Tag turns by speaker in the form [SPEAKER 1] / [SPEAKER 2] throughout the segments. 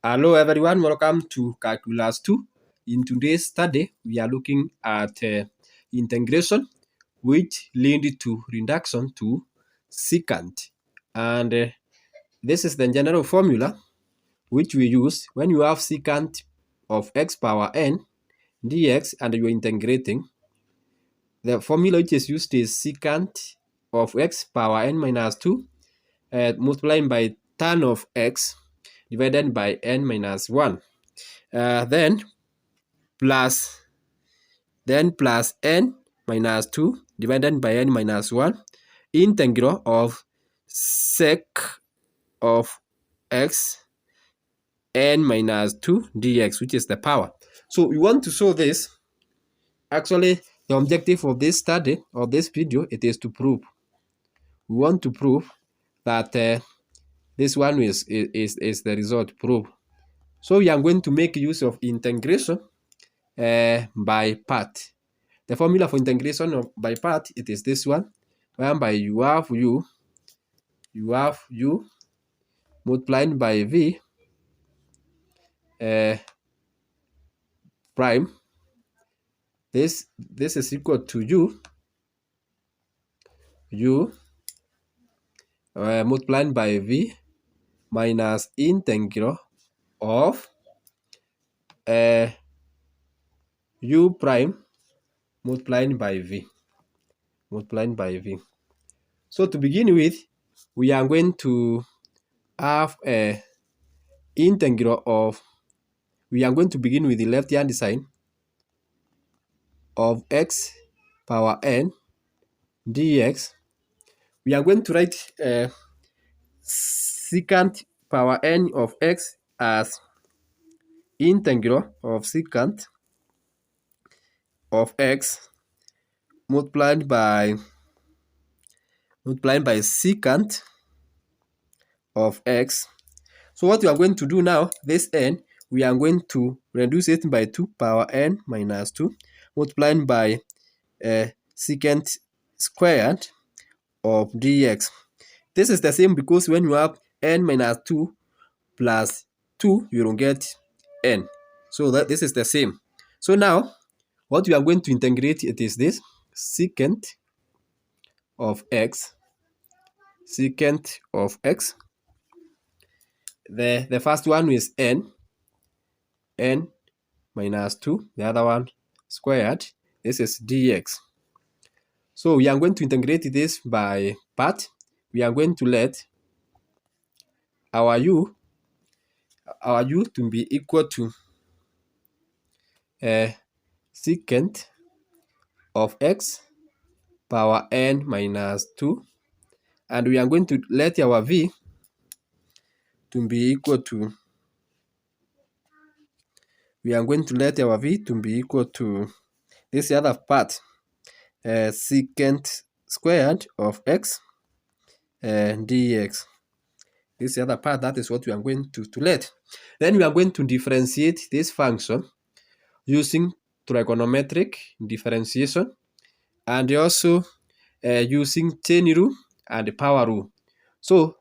[SPEAKER 1] Hello everyone, welcome to Calculus 2. In today's study, we are looking at integration, which lead to reduction to secant. And this is the general formula which we use when you have secant of x power n dx and you're integrating. The formula which is used is secant of x power n minus 2 multiplied by tan of x divided by n minus 1. Then plus n minus 2 divided by n minus 1 integral of sec of x n minus 2 dx, which is the power. So we want to solve this. Actually, the objective of this study or this video, it is to prove. We want to prove that this one is the result proof. So we are going to make use of integration by part. The formula for integration by part, it is this one, whereby you have u multiplied by v prime. This is equal to u multiplied by v minus integral of u prime multiplied by v. So to begin with, we are going to have a integral of, we are going to begin with the left hand side of x power n dx. We are going to write secant power n of x as integral of secant of x multiplied by secant of x. So what we are going to do now, this n, we are going to reduce it by 2 power n minus 2 multiplied by secant squared of dx. This is the same because when you have n minus 2 plus 2, you don't get n. So that this is the same. So now, what we are going to integrate, it is this secant of x. The first one is n minus 2, the other one squared. This is dx. So we are going to integrate this by part. We are going to let our u to be equal to secant of x power n minus 2, and we are going to let our v to be equal to, this other part, secant squared of x dx. This is the other part, that is what we are going to let. Then we are going to differentiate this function using trigonometric differentiation and also using chain rule and power rule. So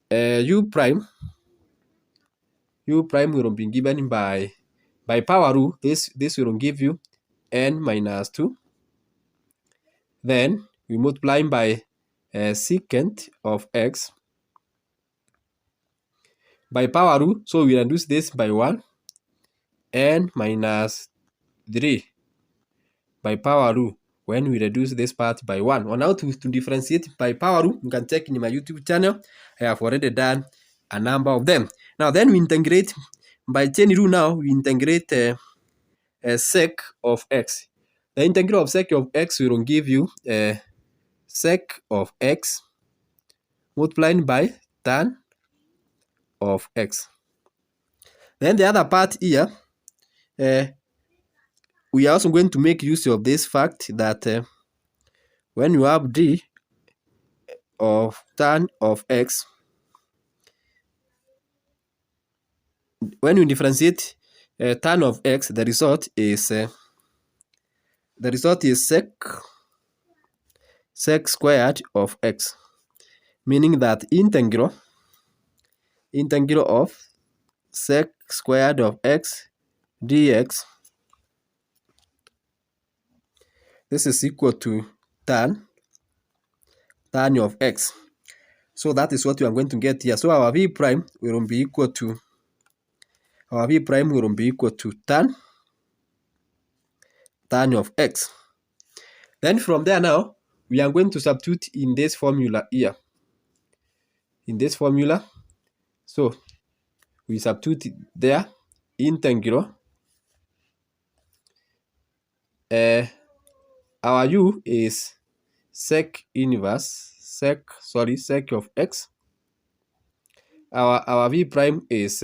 [SPEAKER 1] u prime will be given by power rule. This will give you n minus 2. Then we multiply by secant of x by power rule. So we reduce this by 1, n minus 3 by power rule. When we reduce this part by 1. On how to differentiate by power rule, you can check in my YouTube channel. I have already done a number of them. Now then we integrate by chain rule. Now we integrate a sec of x. The integral of sec of x will give you sec of x multiplied by tan of x. Then the other part here, we are also going to make use of this fact that when you have d of tan of x, when you differentiate tan of x, the result is sec squared of x, meaning that integral of sec squared of x dx. This is equal to tan of x. So that is what we are going to get here. So our v prime will be equal to tan of x. Then from there now, we are going to substitute in this formula here. In this formula, so we substitute there integral. Our u is sec of x. Our v prime is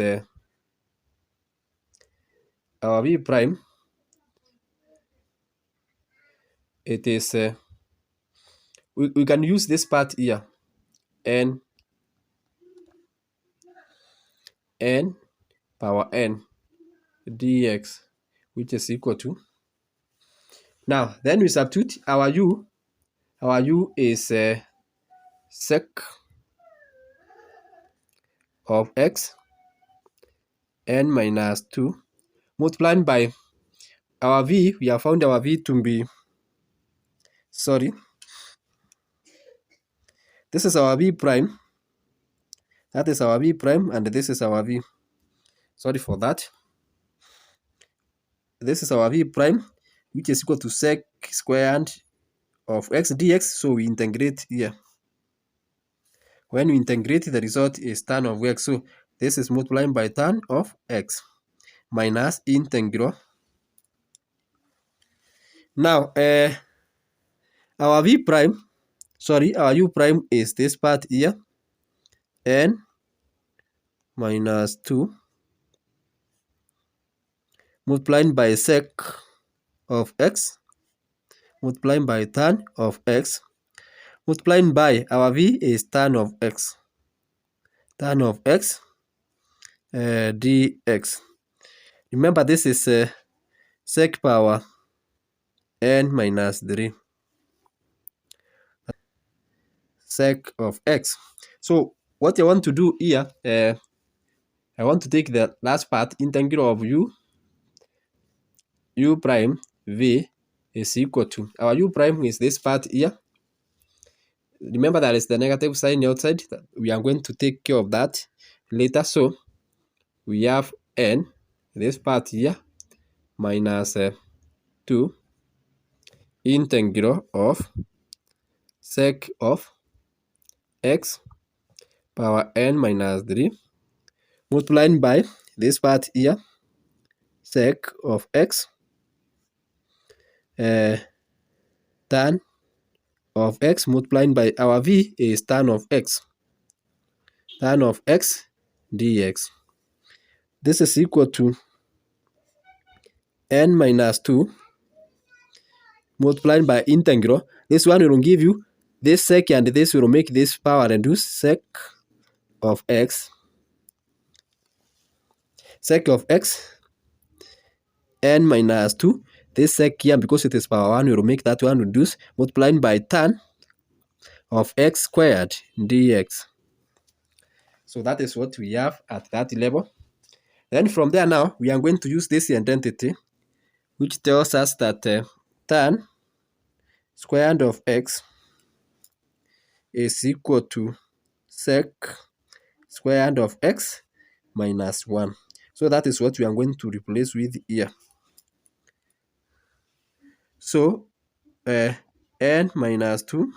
[SPEAKER 1] it is we can use this part here, n power n dx, which is equal to. Now then we substitute our u. Our u is sec of x n minus 2 multiplied by our v. We have found our v to be, this is our v prime, that is our v prime, and this is our v. Sorry for that. This is our v prime, which is equal to sec squared of x dx. So we integrate here. When we integrate, the result is tan of x. So this is multiplied by tan of x minus integral. Now our v prime, our u prime is this part here, n minus 2 multiplied by sec of x multiplied by tan of x multiplied by our v is tan of x dx. Remember, this is sec power n minus 3 sec of x. So what I want to do here, I want to take the last part, integral of u prime v is equal to, our u prime is this part here. Remember, that is the negative sign outside. We are going to take care of that later. So we have n, this part here, minus 2 integral of sec of x power n minus 3 multiplied by this part here, sec of x tan of x multiplied by our v is tan of x dx. This is equal to n minus 2 multiplied by integral. This one will give you this sec, and this will make this power reduce, sec of x n minus 2. This sec here, because it is power 1, will make that one reduce, multiplied by tan of x squared dx. So that is what we have at that level. Then from there now, we are going to use this identity, which tells us that tan squared of x is equal to sec squared of x minus 1. So that is what we are going to replace with here. So n minus 2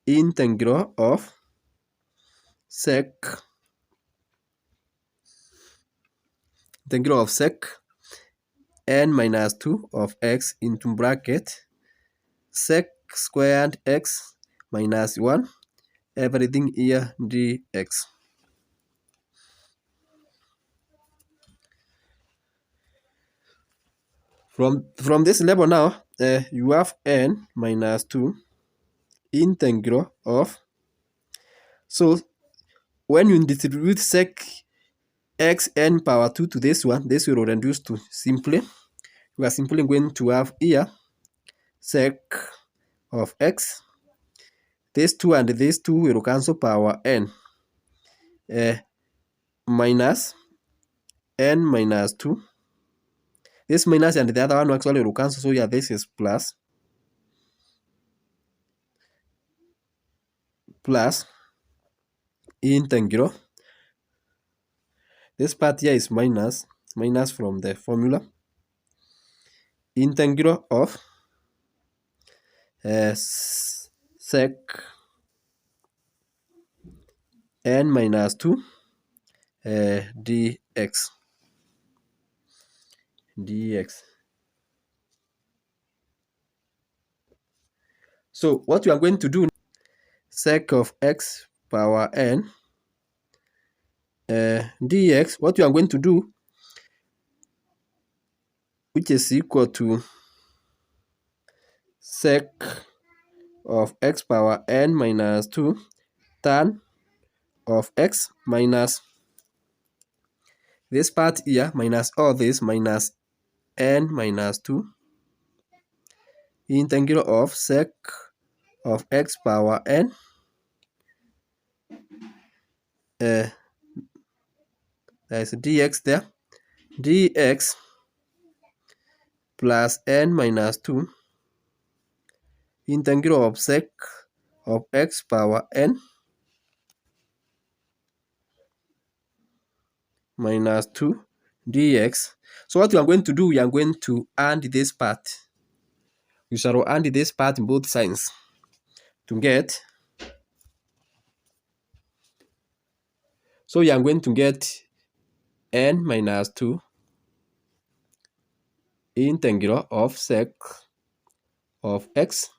[SPEAKER 1] integral of sec n minus 2 of x into bracket sec squared x minus 1, everything here dx. From this level now, you have n minus 2 integral of, so when you distribute sec x n power 2 to this one, this will reduce to simply, we are simply going to have here sec of x. This 2 and this 2 will cancel, power n minus n minus 2. This minus and the other one actually will cancel, so yeah, this is plus integral. This part here is minus from the formula. Integral of sec n minus 2 dx. So what we are going to do, sec of x power n dx, what we are going to do, which is equal to sec of x power n minus 2 tan of x minus this part here minus all this minus n minus 2 integral of sec of x power n there is dx there, dx plus n minus 2 integral of sec of x power n minus 2 dx. So what we are going to do, we are going to add this part. We shall add this part in both sides to get. So we are going to get n minus 2 integral of sec of x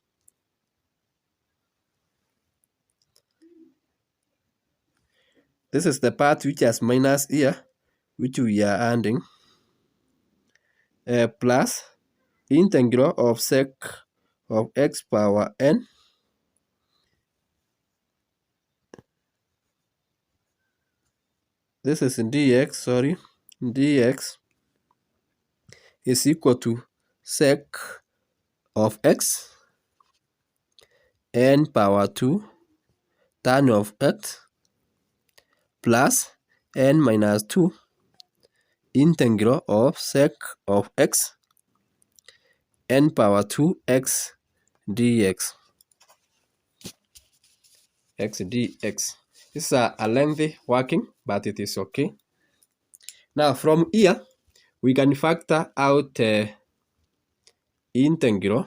[SPEAKER 1] this is the part which has minus here, which we are adding, plus integral of sec of x power n this is in dx, dx is equal to sec of x n power 2 tan of x plus n minus 2 integral of sec of x n power 2 x dx. This is a lengthy working, but it is okay. Now from here, we can factor out integral.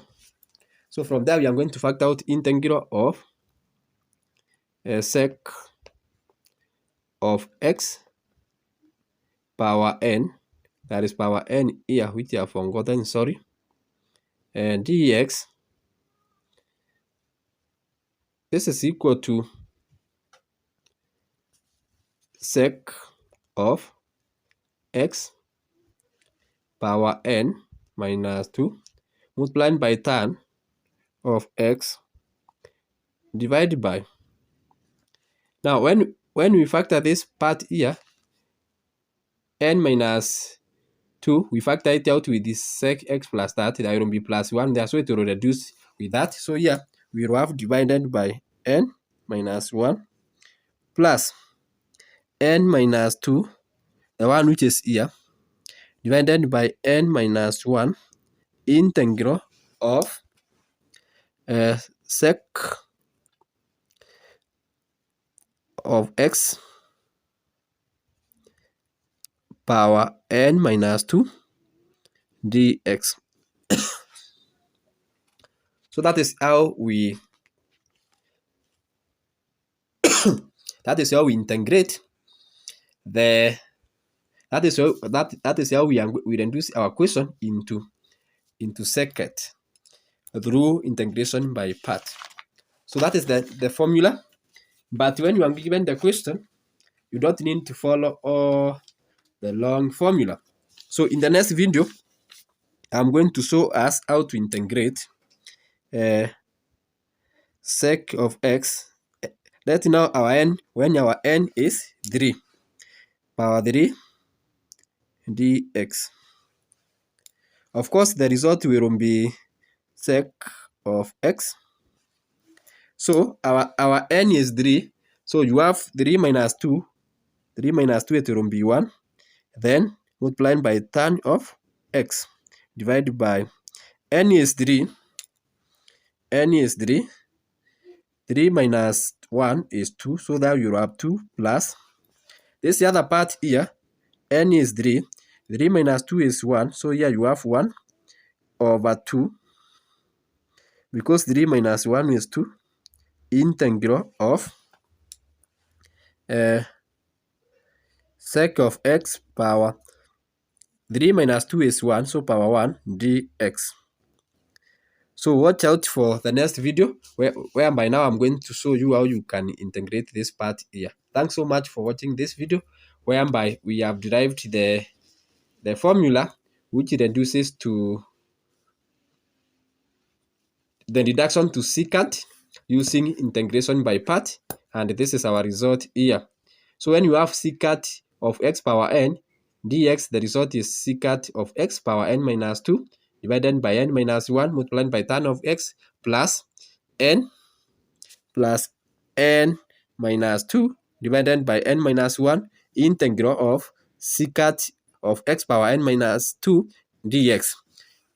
[SPEAKER 1] So from there, we are going to factor out integral of sec of x power n, that is power n here, which I have forgotten, sorry, and dx. This is equal to sec of x power n minus 2 multiplied by tan of x divided by. Now when we factor this part here, n minus 2, we factor it out with this sec x plus that will be plus 1 there, so it will reduce with that. So here we will have divided by n minus 1 plus n minus 2, the one which is here, divided by n minus 1 integral of sec of x power n minus 2 dx. So that is how we integrate the that is how we reduce our question into secant through integration by part. So that is the formula. But when you are given the question, you don't need to follow all the long formula. So in the next video, I'm going to show us how to integrate sec of x. Let's know our n, when our n is 3, power 3 dx. Of course, the result will be sec of x. So our n is 3. So you have 3 minus 2. 3 minus 2, it will be 1. Then multiplied by tan of x divided by n is 3. N is 3. 3 minus 1 is 2. So that you have 2 plus. This other part here. N is 3. 3 minus 2 is 1. So here you have 1 over 2. Because 3 minus 1 is 2. Integral of sec of x power 3 minus 2 is 1, so power 1 dx. So watch out for the next video whereby now I'm going to show you how you can integrate this part here. Thanks so much for watching this video whereby we have derived the formula which reduces to the reduction to secant using integration by part, and this is our result here. So when you have secant of x power n dx, the result is secant of x power n minus 2 divided by n minus 1 multiplied by tan of x plus n minus 2 divided by n minus 1 integral of secant of x power n minus 2 dx.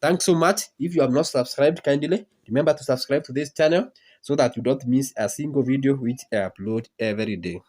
[SPEAKER 1] Thanks so much. If you have not subscribed, kindly remember to subscribe to this channel so that you don't miss a single video which I upload every day.